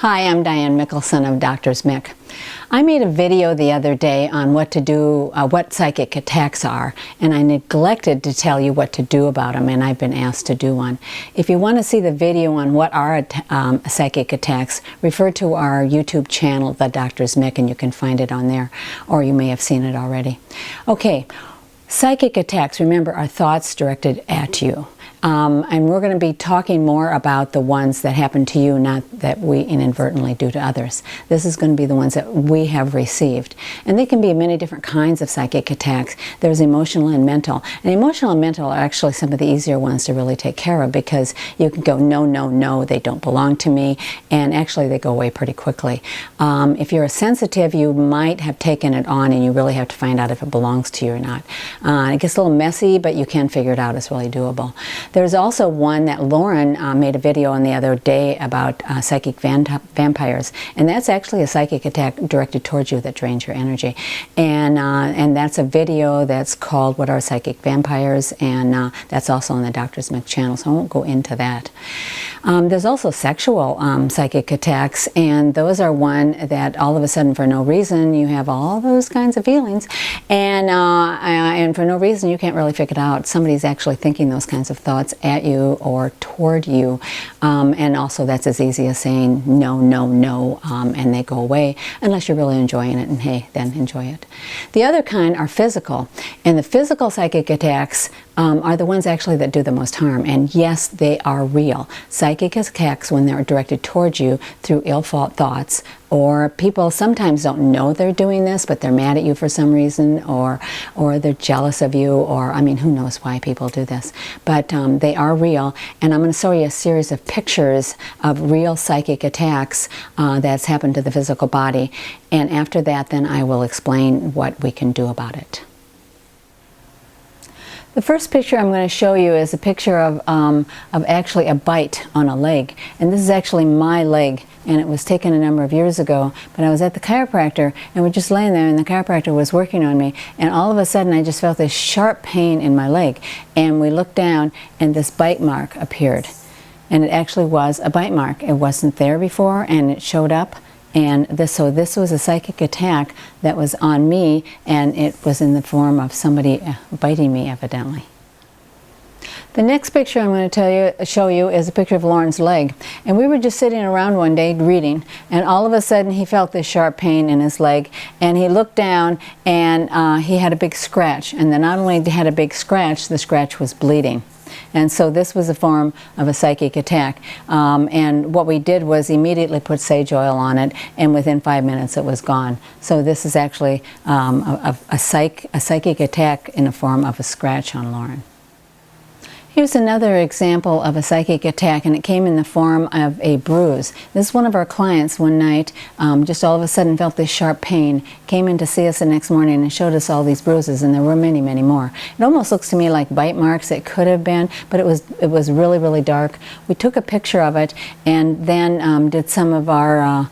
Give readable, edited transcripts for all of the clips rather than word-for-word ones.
Hi, I'm Diane Mickelson of Doctor's Mick. I made a video the other day on what to do, what psychic attacks are, and I neglected to tell you what to do about them, and I've been asked to do one. If you want to see the video on what are psychic attacks, refer to our YouTube channel, The Doctor's Mick, and you can find it on there, or you may have seen it already. Okay, psychic attacks, remember, are thoughts directed at you. And we're going to be talking more about the ones that happen to you, not that we inadvertently do to others. This is going to be the ones that we have received. And they can be many different kinds of psychic attacks. There's emotional and mental. And emotional and mental are actually some of the easier ones to really take care of, because you can go, no, no, no, they don't belong to me. And actually they go away pretty quickly. If you're a sensitive, you might have taken it on and you really have to find out if it belongs to you or not. It gets a little messy, but you can figure it out. It's really doable. There's also one that Lauren made a video on the other day about psychic vampires, and that's actually a psychic attack directed towards you that drains your energy. And that's a video that's called What Are Psychic Vampires, and that's also on the Doctor's Mick channel, so I won't go into that. There's also sexual psychic attacks, and those are one that all of a sudden, for no reason, you have all those kinds of feelings, and for no reason you can't really figure it out. Somebody's actually thinking those kinds of thoughts at you or toward you, and also that's as easy as saying no, no, no, and they go away, unless you're really enjoying it, and hey, then enjoy it. The other kind are physical, and the physical psychic attacks are the ones actually that do the most harm, and yes, they are real. Psychic attacks, when they're directed towards you through thoughts, or people sometimes don't know they're doing this, but they're mad at you for some reason, or they're jealous of you, or, I mean, who knows why people do this. But they are real, and I'm going to show you a series of pictures of real psychic attacks that's happened to the physical body, and after that, then I will explain what we can do about it. The first picture I'm going to show you is a picture of actually a bite on a leg. And this is actually my leg, and it was taken a number of years ago. But I was at the chiropractor, and we're just laying there, and the chiropractor was working on me. And all of a sudden, I just felt this sharp pain in my leg. And we looked down, and this bite mark appeared. And it actually was a bite mark. It wasn't there before, and it showed up. And so this was a psychic attack that was on me, and it was in the form of somebody biting me, evidently. The next picture I'm going to show you is a picture of Lauren's leg. And we were just sitting around one day reading, and all of a sudden he felt this sharp pain in his leg, and he looked down, and he had a big scratch. And then not only had a big scratch, the scratch was bleeding. And so this was a form of a psychic attack. And what we did was immediately put sage oil on it, and within 5 minutes it was gone. So this is actually a psychic attack in the form of a scratch on Lauren. Here's another example of a psychic attack, and it came in the form of a bruise. This is one of our clients one night, just all of a sudden felt this sharp pain, came in to see us the next morning and showed us all these bruises, and there were many, many more. It almost looks to me like bite marks. It could have been, but it was really, really dark. We took a picture of it and then did some of our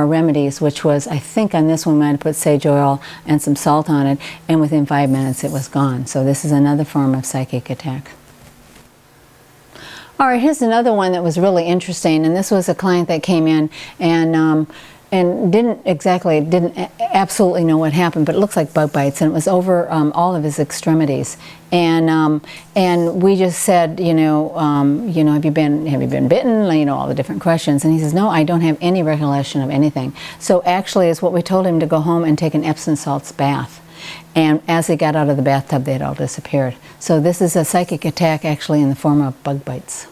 remedies, which was, I think on this one we might have put sage oil and some salt on it, and within 5 minutes it was gone. So this is another form of psychic attack. All right, here's another one that was really interesting, and this was a client that came in and didn't absolutely know what happened, but it looks like bug bites, and it was over all of his extremities. And we just said, have you been bitten? All the different questions. And he says, no, I don't have any recollection of anything. So actually, it's what we told him to go home and take an Epsom salts bath. And as he got out of the bathtub, they had all disappeared. So this is a psychic attack actually in the form of bug bites.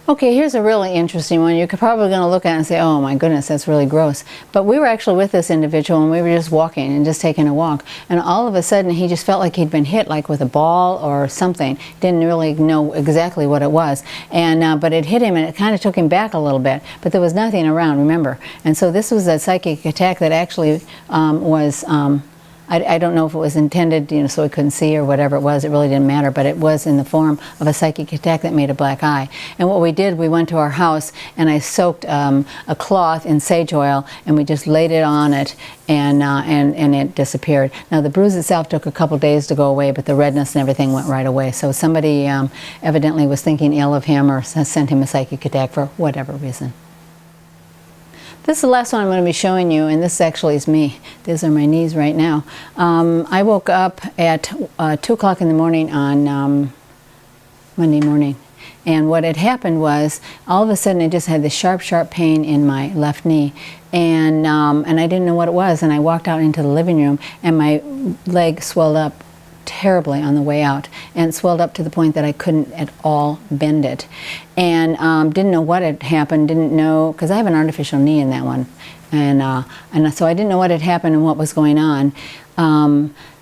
Okay, here's a really interesting one. You're probably going to look at it and say, oh my goodness, that's really gross. But we were actually with this individual, and we were just walking and just taking a walk. And all of a sudden, he just felt like he'd been hit, like with a ball or something. Didn't really know exactly what it was. But it hit him, and it kind of took him back a little bit. But there was nothing around, remember. And so this was a psychic attack that actually was... I don't know if it was intended, so he couldn't see or whatever it was. It really didn't matter, but it was in the form of a psychic attack that made a black eye. And what we did, we went to our house, and I soaked a cloth in sage oil, and we just laid it on it, and it disappeared. Now, the bruise itself took a couple days to go away, but the redness and everything went right away. So somebody evidently was thinking ill of him or sent him a psychic attack for whatever reason. This is the last one I'm going to be showing you, and this actually is me. These are my knees right now. I woke up at 2 o'clock in the morning on Monday morning. And what had happened was, all of a sudden I just had this sharp, sharp pain in my left knee. And I didn't know what it was. And I walked out into the living room, and my leg swelled up terribly on the way out, and it swelled up to the point that I couldn't at all bend it, and didn't know what had happened, didn't know, because I have an artificial knee in that one, and so I didn't know what had happened and what was going on.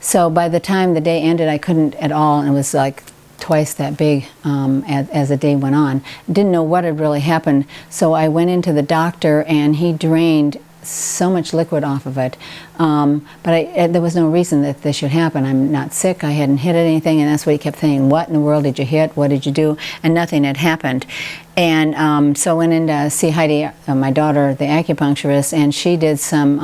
So by the time the day ended, I couldn't at all, and it was like twice that big as the day went on. Didn't know what had really happened, so I went into the doctor, and he drained so much liquid off of it, but there was no reason that this should happen. I'm not sick, I hadn't hit anything, and that's what he kept saying, what in the world did you hit, what did you do, and nothing had happened. And so I went in to see Heidi, my daughter, the acupuncturist, and she did some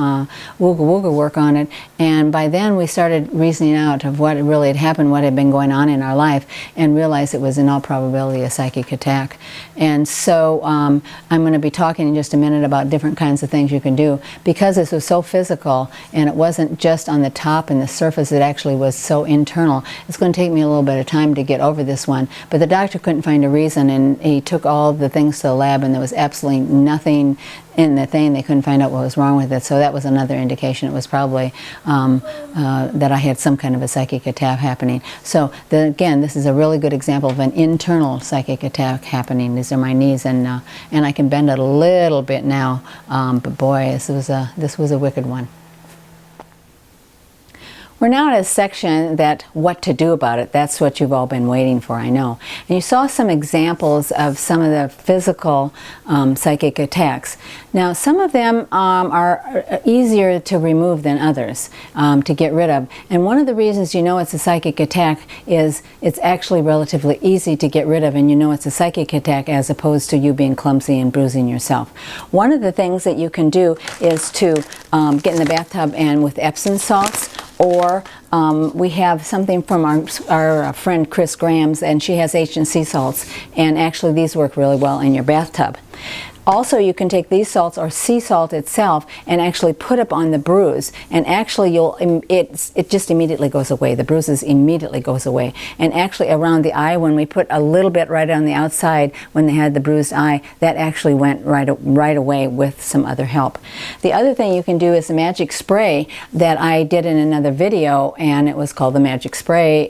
wooga wooga work on it, and by then we started reasoning out of what really had happened, what had been going on in our life, and realized it was in all probability a psychic attack. And so I'm going to be talking in just a minute about different kinds of things you can do, because this was so physical, and it wasn't just on the top and the surface, it actually was so internal. It's going to take me a little bit of time to get over this one, but the doctor couldn't find a reason, and he took all the things to the lab, and there was absolutely nothing in the thing. They couldn't find out what was wrong with it, so that was another indication. It was probably that I had some kind of a psychic attack happening. So again, this is a really good example of an internal psychic attack happening. These are my knees, and I can bend it a little bit now, but boy, this was a wicked one. We're now at a section that what to do about it. That's what you've all been waiting for, I know. And you saw some examples of some of the physical psychic attacks. Now, some of them are easier to remove than others, to get rid of. And one of the reasons you know it's a psychic attack is it's actually relatively easy to get rid of, and you know it's a psychic attack as opposed to you being clumsy and bruising yourself. One of the things that you can do is to get in the bathtub and with Epsom salts, or we have something from our friend Chris Graham's, and she has H&C salts, and actually these work really well in your bathtub. Also, you can take these salts or sea salt itself and actually put up on the bruise, and actually it just immediately goes away. The bruises immediately goes away. And actually around the eye, when we put a little bit right on the outside when they had the bruised eye, that actually went right away with some other help. The other thing you can do is the magic spray that I did in another video, and it was called the magic spray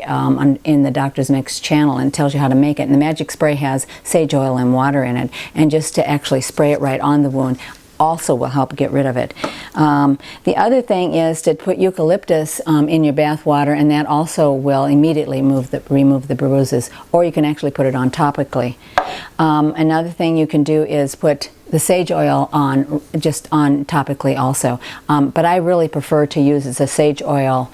in the Doctor's Mix channel, and it tells you how to make it. And the magic spray has sage oil and water in it, and just to actually spray it right on the wound also will help get rid of it. The other thing is to put eucalyptus in your bath water, and that also will immediately remove the bruises, or you can actually put it on topically. Another thing you can do is put the sage oil just on topically also, but I really prefer to use the sage oil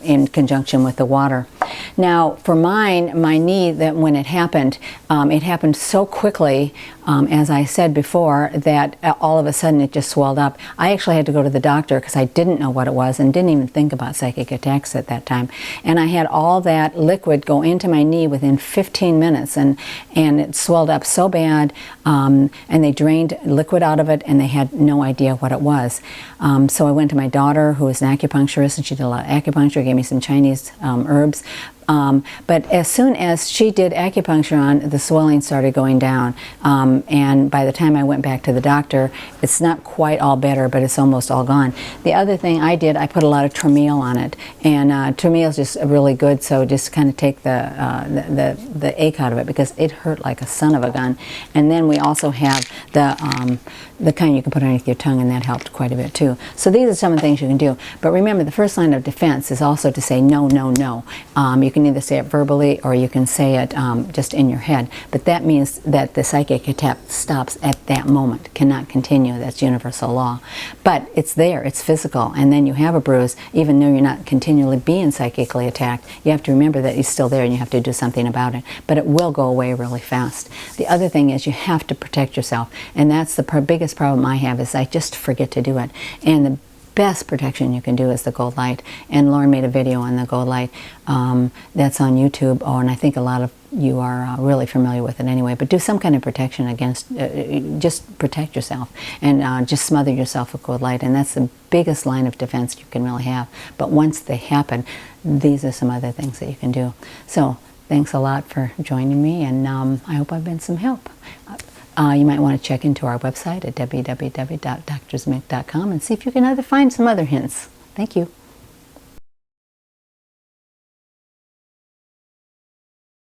in conjunction with the water. Now for mine, my knee, that when it happened so quickly, as I said before, that all of a sudden it just swelled up. I actually had to go to the doctor because I didn't know what it was and didn't even think about psychic attacks at that time. And I had all that liquid go into my knee within 15 minutes, and it swelled up so bad, and they drained liquid out of it, and they had no idea what it was. So I went to my daughter, who is an acupuncturist, and she did a lot of acupuncture, gave me some Chinese herbs. But as soon as she did acupuncture on, the swelling started going down. And by the time I went back to the doctor, it's not quite all better, but it's almost all gone. The other thing I did, I put a lot of Trameal on it. And Trameal is just really good, so just kind of take the ache out of it, because it hurt like a son of a gun. And then we also have the kind you can put underneath your tongue, and that helped quite a bit too. So these are some of the things you can do. But remember, the first line of defense is also to say no, no, no. You can either say it verbally, or you can say it just in your head. But that means that the psychic attack stops at that moment, cannot continue. That's universal law. But it's there, it's physical, and then you have a bruise, even though you're not continually being psychically attacked. You have to remember that it's still there, and you have to do something about it. But it will go away really fast. The other thing is you have to protect yourself, and that's the biggest problem I have, is I just forget to do it. And the best protection you can do is the gold light. And Lauren made a video on the gold light that's on YouTube. Oh, and I think a lot of you are really familiar with it anyway. But do some kind of protection against, just protect yourself, and just smother yourself with gold light. And that's the biggest line of defense you can really have. But once they happen, these are some other things that you can do. So thanks a lot for joining me, and I hope I've been some help. You might want to check into our website at www.drsmick.com and see if you can find some other hints. Thank you.